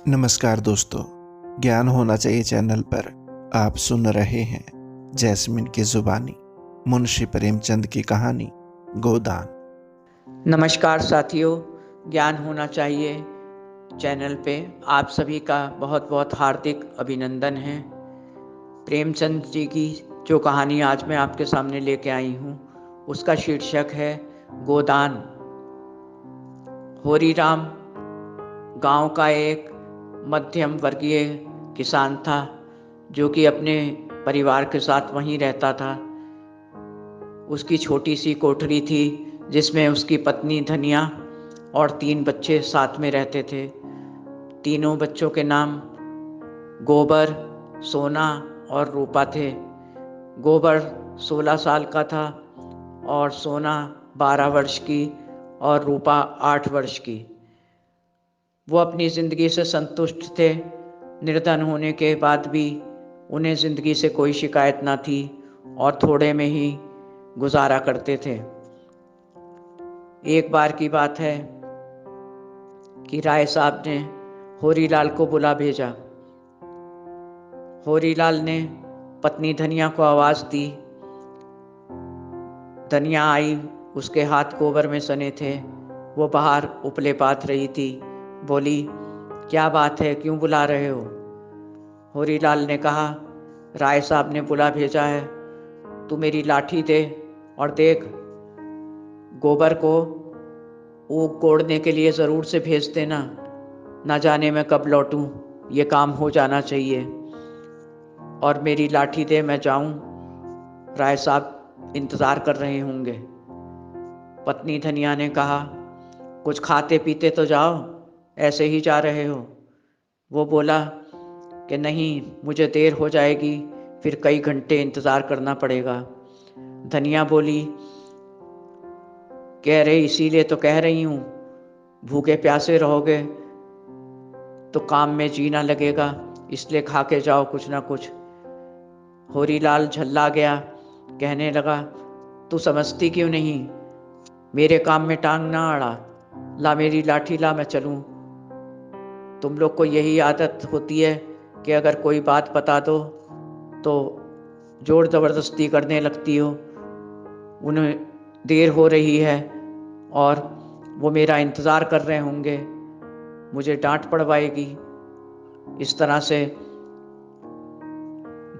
नमस्कार दोस्तों, ज्ञान होना चाहिए चैनल पर आप सुन रहे हैं जैस्मिन की जुबानी, मुंशी प्रेमचंद की कहानी गोदान। नमस्कार साथियों, ज्ञान होना चाहिए चैनल पे आप सभी का बहुत बहुत हार्दिक अभिनंदन है। प्रेमचंद जी की जो कहानी आज मैं आपके सामने लेके आई हूँ उसका शीर्षक है गोदान। होरीराम गांव का एक मध्यम वर्गीय किसान था जो कि अपने परिवार के साथ वहीं रहता था। उसकी छोटी सी कोठरी थी जिसमें उसकी पत्नी धनिया और 3 बच्चे साथ में रहते थे। तीनों बच्चों के नाम गोबर, सोना और रूपा थे। गोबर 16 साल का था और सोना 12 वर्ष की और रूपा 8 वर्ष की। वो अपनी ज़िंदगी से संतुष्ट थे। निर्धन होने के बाद भी उन्हें ज़िंदगी से कोई शिकायत ना थी और थोड़े में ही गुजारा करते थे। एक बार की बात है कि राय साहब ने होरीलाल को बुला भेजा। होरीलाल ने पत्नी धनिया को आवाज़ दी। धनिया आई, उसके हाथ गोबर में सने थे। वो बाहर उपले पात रही थी। बोली, क्या बात है, क्यों बुला रहे हो? होरीलाल ने कहा, राय साहब ने बुला भेजा है, तू मेरी लाठी दे और देख, गोबर को ऊख कोड़ने के लिए ज़रूर से भेज देना। ना जाने मैं कब लौटूं, ये काम हो जाना चाहिए। और मेरी लाठी दे, मैं जाऊं, राय साहब इंतज़ार कर रहे होंगे। पत्नी धनिया ने कहा, कुछ खाते पीते तो जाओ, ऐसे ही जा रहे हो? वो बोला कि नहीं, मुझे देर हो जाएगी, फिर कई घंटे इंतज़ार करना पड़ेगा। धनिया बोली, कह रहे इसीलिए तो कह रही हूँ, भूखे प्यासे रहोगे तो काम में जीना लगेगा, इसलिए खा के जाओ कुछ ना कुछ। होरीलाल झल्ला गया, कहने लगा, तू समझती क्यों नहीं? मेरे काम में टांग ना अड़ा, ला मेरी लाठी ला, मैं चलूं। तुम लोग को यही आदत होती है कि अगर कोई बात बता दो तो जोर ज़बरदस्ती करने लगती हो। उन्हें देर हो रही है और वो मेरा इंतज़ार कर रहे होंगे, मुझे डांट पड़वाएगी। इस तरह से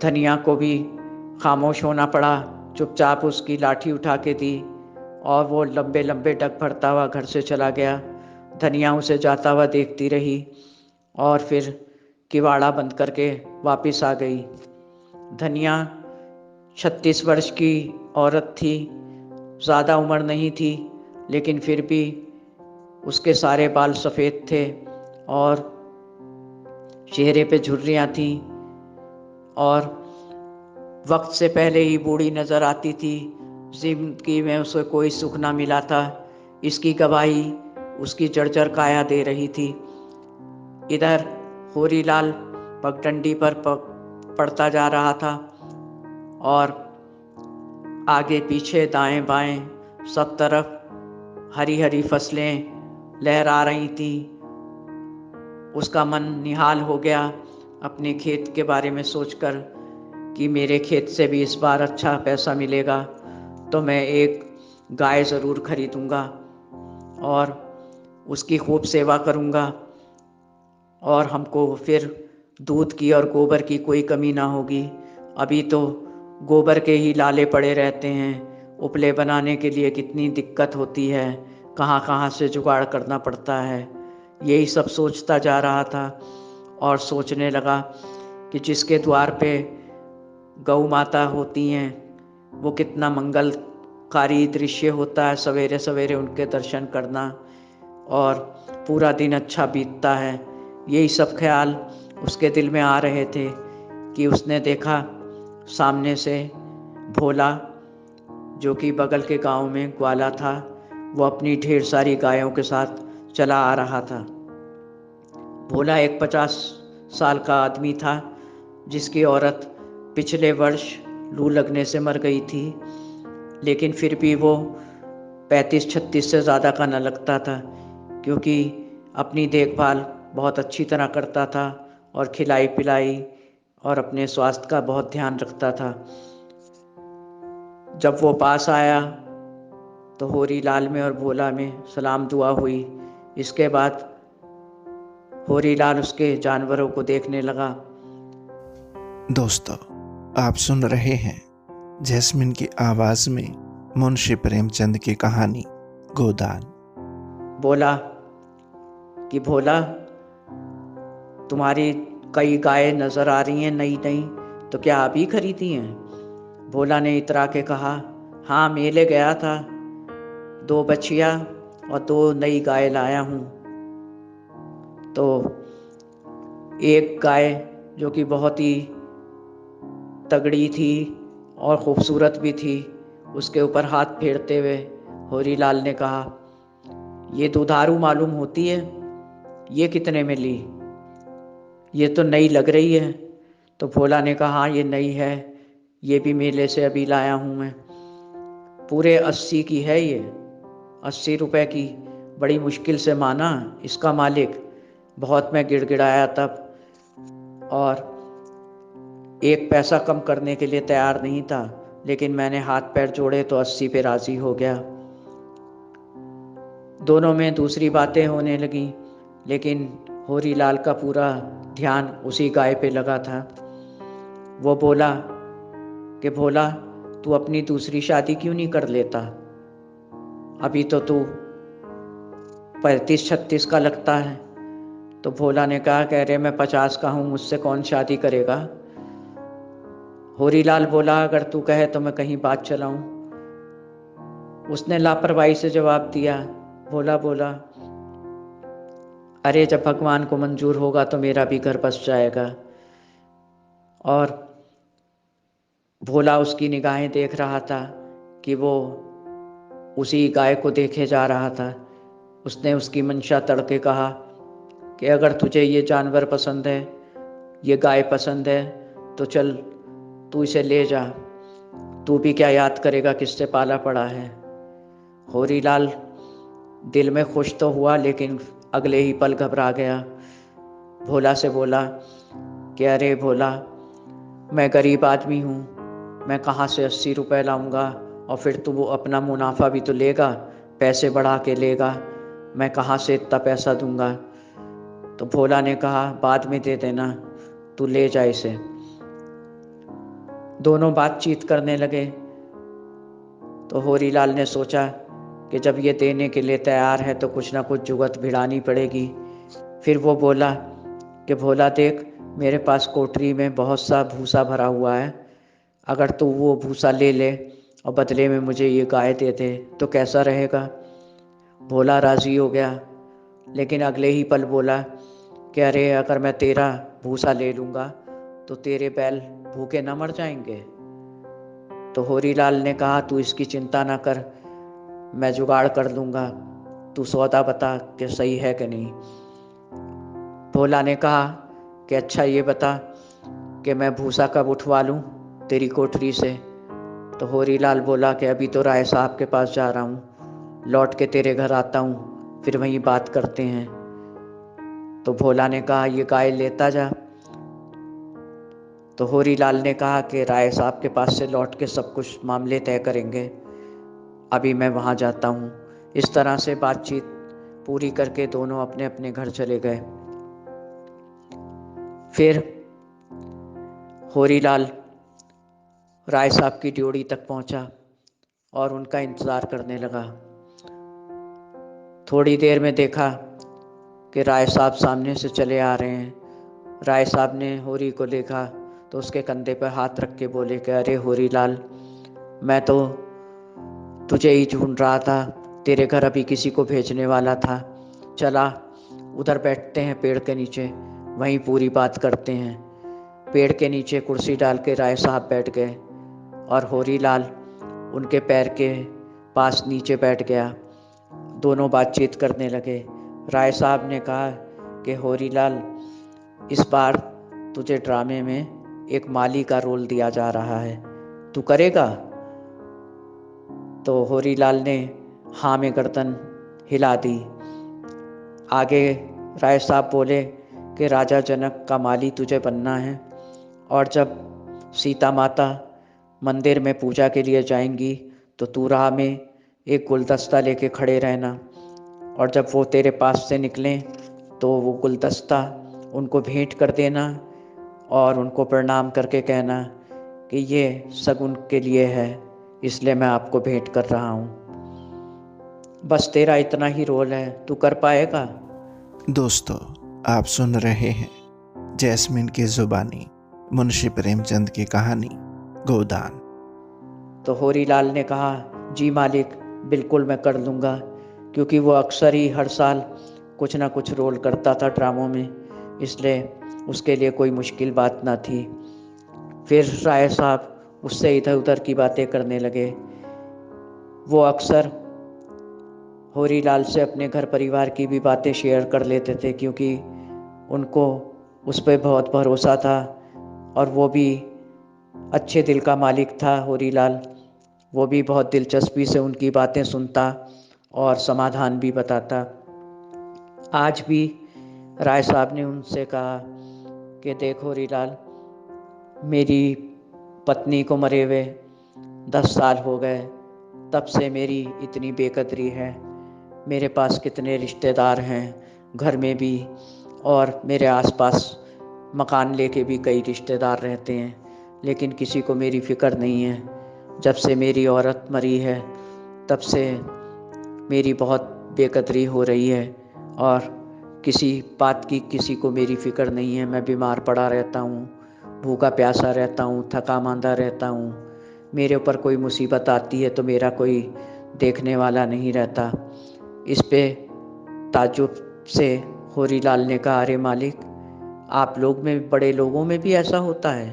धनिया को भी खामोश होना पड़ा। चुपचाप उसकी लाठी उठा के दी और वो लंबे लंबे डग भरता हुआ घर से चला गया। धनिया उसे जाता हुआ देखती रही और फिर किवाड़ा बंद करके वापस आ गई। धनिया 36 वर्ष की औरत थी, ज़्यादा उम्र नहीं थी, लेकिन फिर भी उसके सारे बाल सफ़ेद थे और चेहरे पे झुर्रियाँ थीं और वक्त से पहले ही बूढ़ी नज़र आती थी। जिंदगी में उसे कोई सुख ना मिला था, इसकी गवाही उसकी जर्जर काया दे रही थी। इधर होरीलाल पगडंडी पर पड़ता जा रहा था और आगे पीछे दाएं बाएं सब तरफ हरी हरी फसलें लहरा रही थी। उसका मन निहाल हो गया अपने खेत के बारे में सोचकर कि मेरे खेत से भी इस बार अच्छा पैसा मिलेगा तो मैं एक गाय ज़रूर खरीदूंगा और उसकी खूब सेवा करूंगा और हमको फिर दूध की और गोबर की कोई कमी ना होगी। अभी तो गोबर के ही लाले पड़े रहते हैं, उपले बनाने के लिए कितनी दिक्कत होती है, कहाँ कहाँ से जुगाड़ करना पड़ता है। यही सब सोचता जा रहा था और सोचने लगा कि जिसके द्वार पे गौ माता होती हैं वो कितना मंगलकारी दृश्य होता है। सवेरे सवेरे उनके दर्शन करना और पूरा दिन अच्छा बीतता है। यही सब ख्याल उसके दिल में आ रहे थे कि उसने देखा सामने से भोला, जो कि बगल के गांव में ग्वाला था, वो अपनी ढेर सारी गायों के साथ चला आ रहा था। भोला एक 50 साल का आदमी था जिसकी औरत पिछले वर्ष लू लगने से मर गई थी, लेकिन फिर भी वो 35-36 से ज़्यादा का न लगता था, क्योंकि अपनी देखभाल बहुत अच्छी तरह करता था और खिलाई पिलाई और अपने स्वास्थ्य का बहुत ध्यान रखता था। जब वो पास आया तो होरी लाल में और भोला में सलाम दुआ हुई। इसके बाद होरी लाल उसके जानवरों को देखने लगा। दोस्तों, आप सुन रहे हैं जैस्मिन की आवाज में मुंशी प्रेमचंद की कहानी गोदान। बोला कि भोला, तुम्हारी कई गायें नजर आ रही हैं नई नई, तो क्या अभी खरीदी हैं? भोला ने इतरा के कहा, हाँ, मेले गया था, 2 बछिया और 2 नई गाय लाया हूँ। तो एक गाय जो कि बहुत ही तगड़ी थी और खूबसूरत भी थी, उसके ऊपर हाथ फेरते हुए होरी लाल ने कहा, ये दुधारू मालूम होती है, ये कितने में ली? ये तो नई लग रही है। तो भोला ने कहा, हाँ, ये नई है, ये भी मेले से अभी लाया हूँ मैं। पूरे 80 की है ये, 80 रुपए की। बड़ी मुश्किल से माना इसका मालिक। बहुत मैं गिड़गिड़ाया तब, और 1 पैसा कम करने के लिए तैयार नहीं था, लेकिन मैंने हाथ पैर जोड़े तो 80 पे राजी हो गया। दोनों में दूसरी बातें होने लगी, लेकिन होरी लाल का पूरा ध्यान उसी गाय पे लगा था। वो बोला कि भोला, तू अपनी दूसरी शादी क्यों नहीं कर लेता? अभी तो तू 35-36 का लगता है। तो भोला ने कहा, कह रहे मैं 50 का हूँ, मुझसे कौन शादी करेगा? होरी लाल बोला, अगर तू कहे तो मैं कहीं बात चलाऊं। उसने लापरवाही से जवाब दिया। भोला बोला, अरे जब भगवान को मंजूर होगा तो मेरा भी घर बस जाएगा। और भोला उसकी निगाहें देख रहा था कि वो उसी गाय को देखे जा रहा था। उसने उसकी मंशा तड़के कहा कि अगर तुझे ये जानवर पसंद है, ये गाय पसंद है, तो चल तू इसे ले जा। तू भी क्या याद करेगा किससे पाला पड़ा है। होरी लाल दिल में खुश तो हुआ, लेकिन अगले ही पल घबरा गया। भोला से बोला कि अरे भोला, मैं गरीब आदमी हूँ, मैं कहाँ से 80 रुपए लाऊंगा? और फिर तू वो अपना मुनाफा भी तो लेगा, पैसे बढ़ा के लेगा, मैं कहाँ से इतना पैसा दूंगा? तो भोला ने कहा, बाद में दे देना, तू ले जा इसे। दोनों बातचीत करने लगे। तो होरी लाल ने सोचा कि जब ये देने के लिए तैयार है तो कुछ ना कुछ जुगत भिड़ानी पड़ेगी। फिर वो बोला कि भोला देख, मेरे पास कोठरी में बहुत सा भूसा भरा हुआ है, अगर तू वो भूसा ले ले और बदले में मुझे ये गाय दे दे तो कैसा रहेगा? भोला राजी हो गया, लेकिन अगले ही पल बोला कि अरे अगर मैं तेरा भूसा ले लूँगा तो तेरे बैल भूखे न मर जाएंगे। तो होरी लाल ने कहा, तू इसकी चिंता ना कर, मैं जुगाड़ कर लूँगा, तू सौदा बता कि सही है कि नहीं। भोला ने कहा कि अच्छा ये बता कि मैं भूसा कब उठवा लूँ तेरी कोठरी से। तो होरी लाल बोला कि अभी तो राय साहब के पास जा रहा हूँ, लौट के तेरे घर आता हूँ, फिर वहीं बात करते हैं। तो भोला ने कहा, ये गाय लेता जा। तो होरी लाल ने कहा कि राय साहब के पास से लौट के सब कुछ मामले तय करेंगे, अभी मैं वहाँ जाता हूँ। इस तरह से बातचीत पूरी करके दोनों अपने अपने घर चले गए। फिर होरी लाल राय साहब की ड्योढ़ी तक पहुंचा और उनका इंतज़ार करने लगा। थोड़ी देर में देखा कि राय साहब सामने से चले आ रहे हैं। राय साहब ने होरी को देखा तो उसके कंधे पर हाथ रख के बोले कि अरे होरी लाल, मैं तो तुझे ही ढूंढ रहा था, तेरे घर अभी किसी को भेजने वाला था। चला उधर बैठते हैं पेड़ के नीचे, वहीं पूरी बात करते हैं। पेड़ के नीचे कुर्सी डाल के राय साहब बैठ गए और होरी लाल उनके पैर के पास नीचे बैठ गया। दोनों बातचीत करने लगे। राय साहब ने कहा कि होरी लाल, इस बार तुझे ड्रामे में एक माली का रोल दिया जा रहा है, तू करेगा? तो होरी लाल ने हाँ में गर्दन हिला दी। आगे राय साहब बोले कि राजा जनक का माली तुझे बनना है, और जब सीता माता मंदिर में पूजा के लिए जाएंगी तो तू राह में एक गुलदस्ता लेके खड़े रहना, और जब वो तेरे पास से निकलें तो वो गुलदस्ता उनको भेंट कर देना और उनको प्रणाम करके कहना कि ये शगुन के लिए है, इसलिए मैं आपको भेंट कर रहा हूँ। बस तेरा इतना ही रोल है, तू कर पाएगा? दोस्तों, आप सुन रहे हैं जैस्मिन की जुबानी, मुंशी प्रेमचंद की कहानी गोदान। तो होरीलाल ने कहा, जी मालिक, बिल्कुल मैं कर लूँगा, क्योंकि वो अक्सर ही हर साल कुछ ना कुछ रोल करता था ड्रामों में, इसलिए उसके लिए कोई मुश्किल बात ना थी। फिर राय साहब उससे इधर उधर की बातें करने लगे। वो अक्सर होरीलाल से अपने घर परिवार की भी बातें शेयर कर लेते थे, क्योंकि उनको उस पर बहुत भरोसा था, और वो भी अच्छे दिल का मालिक था होरीलाल। वो भी बहुत दिलचस्पी से उनकी बातें सुनता और समाधान भी बताता। आज भी राय साहब ने उनसे कहा कि देखो होरीलाल, मेरी पत्नी को मरे हुए 10 साल हो गए, तब से मेरी इतनी बेकदरी है। मेरे पास कितने रिश्तेदार हैं घर में भी, और मेरे आसपास मकान लेके भी कई रिश्तेदार रहते हैं, लेकिन किसी को मेरी फ़िक्र नहीं है। जब से मेरी औरत मरी है तब से मेरी बहुत बेकदरी हो रही है, और किसी बात की किसी को मेरी फ़िक्र नहीं है। मैं बीमार पड़ा रहता हूँ, भूखा प्यासा रहता हूँ, थका मांदा रहता हूँ। मेरे ऊपर कोई मुसीबत आती है तो मेरा कोई देखने वाला नहीं रहता। इस पे ताज्जुब से होरीलाल ने कहा, अरे मालिक, आप लोग में, बड़े लोगों में भी ऐसा होता है?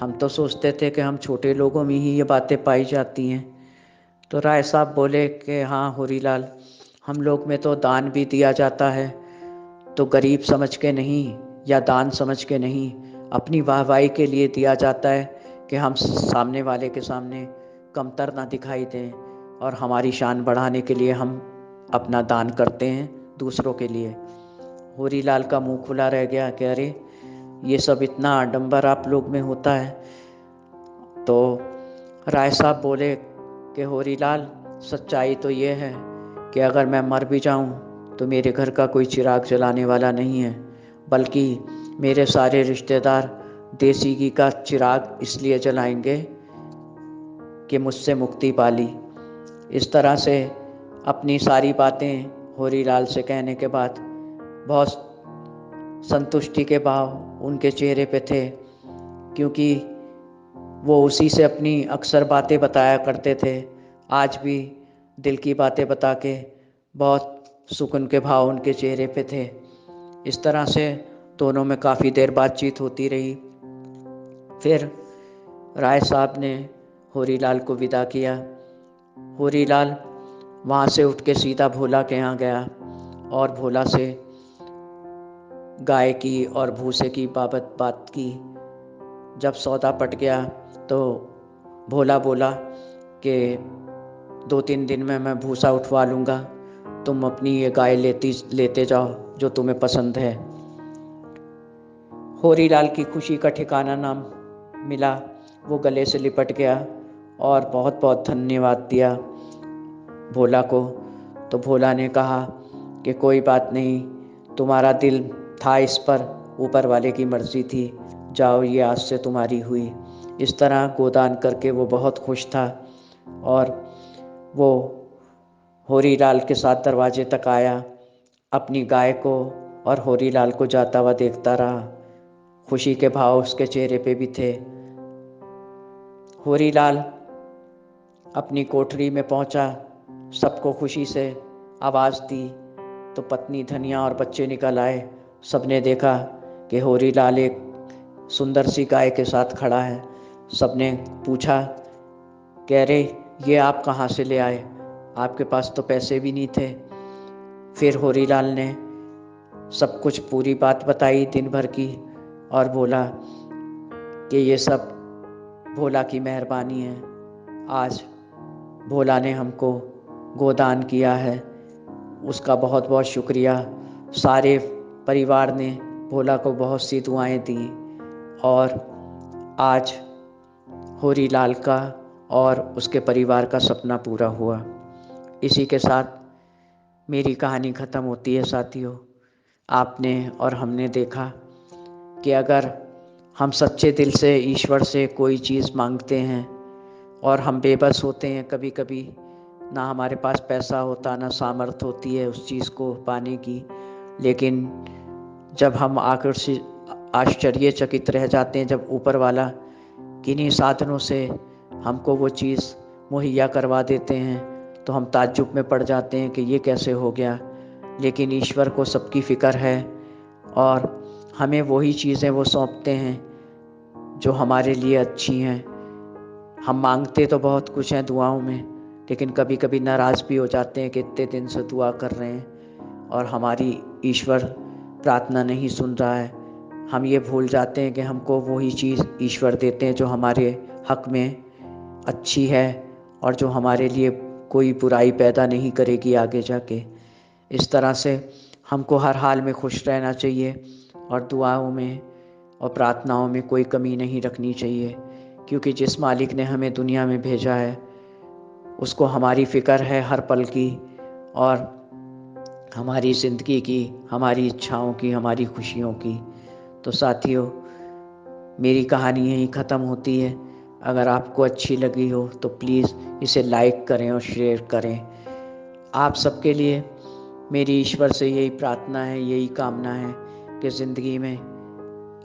हम तो सोचते थे कि हम छोटे लोगों में ही ये बातें पाई जाती हैं। तो राय साहब बोले कि हाँ होरीलाल, हम लोग में तो दान भी दिया जाता है, तो गरीब समझ के नहीं या दान समझ के नहीं, अपनी वाहवाही के लिए दिया जाता है कि हम सामने वाले के सामने कमतर ना दिखाई दें, और हमारी शान बढ़ाने के लिए हम अपना दान करते हैं दूसरों के लिए। होरीलाल का मुंह खुला रह गया कि अरे, ये सब इतना आडंबर आप लोग में होता है। तो राय साहब बोले कि होरीलाल, सच्चाई तो ये है कि अगर मैं मर भी जाऊं तो मेरे घर का कोई चिराग जलाने वाला नहीं है, बल्कि मेरे सारे रिश्तेदार देसी घी का चिराग इसलिए जलाएंगे कि मुझसे मुक्ति पाली। इस तरह से अपनी सारी बातें होरीलाल से कहने के बाद बहुत संतुष्टि के भाव उनके चेहरे पे थे, क्योंकि वो उसी से अपनी अक्सर बातें बताया करते थे। आज भी दिल की बातें बता के बहुत सुकून के भाव उनके चेहरे पे थे। इस तरह से दोनों में काफ़ी देर बातचीत होती रही। फिर राय साहब ने होरीलाल को विदा किया। होरीलाल वहाँ से उठ के सीधा भोला के यहाँ गया और भोला से गाय की और भूसे की बाबत बात की। जब सौदा पट गया तो भोला बोला कि 2-3 दिन में मैं भूसा उठवा लूँगा, तुम अपनी ये गाय लेते जाओ जो तुम्हें पसंद है। होरीलाल की खुशी का ठिकाना ना मिला। वो गले से लिपट गया और बहुत बहुत धन्यवाद दिया भोला को। तो भोला ने कहा कि कोई बात नहीं, तुम्हारा दिल था इस पर, ऊपर वाले की मर्जी थी, जाओ, ये आज से तुम्हारी हुई। इस तरह गोदान करके वो बहुत खुश था, और वो होरीलाल के साथ दरवाजे तक आया, अपनी गाय को और होरीलाल को जाता हुआ देखता रहा। खुशी के भाव उसके चेहरे पे भी थे। होरीलाल अपनी कोठरी में पहुंचा, सबको खुशी से आवाज़ दी, तो पत्नी धनिया और बच्चे निकल आए। सबने देखा कि होरीलाल एक सुंदर सी गाय के साथ खड़ा है। सबने पूछा, कह रहे, ये आप कहाँ से ले आए? आपके पास तो पैसे भी नहीं थे। फिर होरीलाल ने सब कुछ पूरी बात बताई दिन भर की, और बोला कि ये सब भोला की मेहरबानी है। आज भोला ने हमको गोदान किया है, उसका बहुत बहुत शुक्रिया। सारे परिवार ने भोला को बहुत सी दुआएं दी और आज होरी लाल का और उसके परिवार का सपना पूरा हुआ। इसी के साथ मेरी कहानी ख़त्म होती है साथियों। आपने और हमने देखा कि अगर हम सच्चे दिल से ईश्वर से कोई चीज़ मांगते हैं और हम बेबस होते हैं, कभी कभी ना हमारे पास पैसा होता, ना सामर्थ होती है उस चीज़ को पाने की, लेकिन जब हम आश्चर्यचकित रह जाते हैं जब ऊपर वाला किन्हीं साधनों से हमको वो चीज़ मुहैया करवा देते हैं, तो हम ताज्जुब में पड़ जाते हैं कि ये कैसे हो गया। लेकिन ईश्वर को सबकी फ़िक्र है और हमें वही चीज़ें वो सौंपते हैं जो हमारे लिए अच्छी हैं। हम मांगते तो बहुत कुछ हैं दुआओं में, लेकिन कभी कभी नाराज़ भी हो जाते हैं कि इतने दिन से दुआ कर रहे हैं और हमारी ईश्वर प्रार्थना नहीं सुन रहा है। हम ये भूल जाते हैं कि हमको वही चीज़ ईश्वर देते हैं जो हमारे हक में अच्छी है और जो हमारे लिए कोई बुराई पैदा नहीं करेगी आगे जाके। इस तरह से हमको हर हाल में खुश रहना चाहिए और दुआओं में और प्रार्थनाओं में कोई कमी नहीं रखनी चाहिए, क्योंकि जिस मालिक ने हमें दुनिया में भेजा है उसको हमारी फ़िक्र है हर पल की और हमारी ज़िंदगी की, हमारी इच्छाओं की, हमारी खुशियों की। तो साथियों, मेरी कहानी यहीं ख़त्म होती है। अगर आपको अच्छी लगी हो तो प्लीज़ इसे लाइक करें और शेयर करें। आप सबके लिए मेरी ईश्वर से यही प्रार्थना है, यही कामना है कि ज़िंदगी में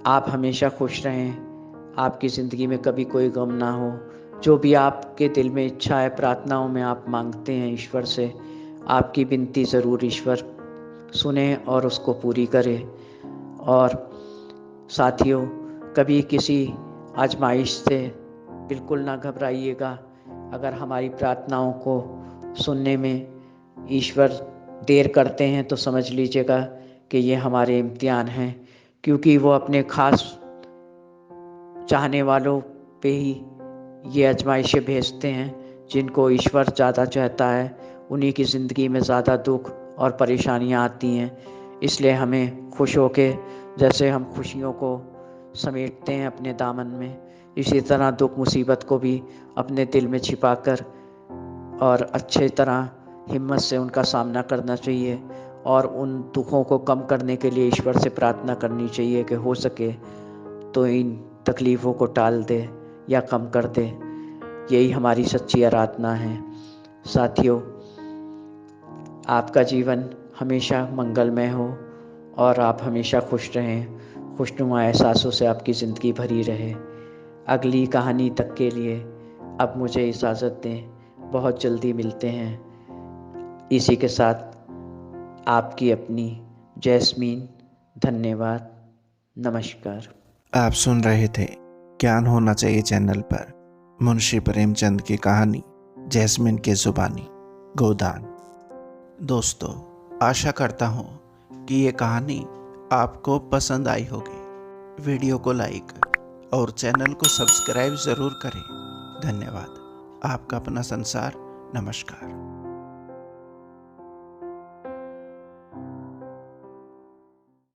आप हमेशा खुश रहें, आपकी ज़िंदगी में कभी कोई गम ना हो। जो भी आपके दिल में इच्छा है, प्रार्थनाओं में आप मांगते हैं ईश्वर से, आपकी विनती ज़रूर ईश्वर सुने और उसको पूरी करे। और साथियों, कभी किसी आजमाइश से बिल्कुल ना घबराइएगा। अगर हमारी प्रार्थनाओं को सुनने में ईश्वर देर करते हैं तो समझ लीजिएगा कि ये हमारे इम्तिहान हैं, क्योंकि वो अपने ख़ास चाहने वालों पे ही ये आजमाइशें भेजते हैं। जिनको ईश्वर ज़्यादा चाहता है उन्हीं की ज़िंदगी में ज़्यादा दुख और परेशानियां आती हैं। इसलिए हमें खुश होके, जैसे हम खुशियों को समेटते हैं अपने दामन में, इसी तरह दुख मुसीबत को भी अपने दिल में छिपाकर और अच्छे तरह हिम्मत से उनका सामना करना चाहिए और उन दुखों को कम करने के लिए ईश्वर से प्रार्थना करनी चाहिए कि हो सके तो इन तकलीफ़ों को टाल दे या कम कर दे। यही हमारी सच्ची आराधना है। साथियों, आपका जीवन हमेशा मंगलमय हो और आप हमेशा खुश रहें, खुशनुमा एहसासों से आपकी ज़िंदगी भरी रहे। अगली कहानी तक के लिए अब मुझे इजाज़त दें, बहुत जल्दी मिलते हैं। इसी के साथ आपकी अपनी जैस्मीन। धन्यवाद, नमस्कार। आप सुन रहे थे ज्ञान होना चाहिए चैनल पर मुंशी प्रेमचंद की कहानी जैस्मिन की ज़ुबानी, गोदान। दोस्तों, आशा करता हूँ कि ये कहानी आपको पसंद आई होगी। वीडियो को लाइक और चैनल को सब्सक्राइब ज़रूर करें। धन्यवाद। आपका अपना संसार। नमस्कार।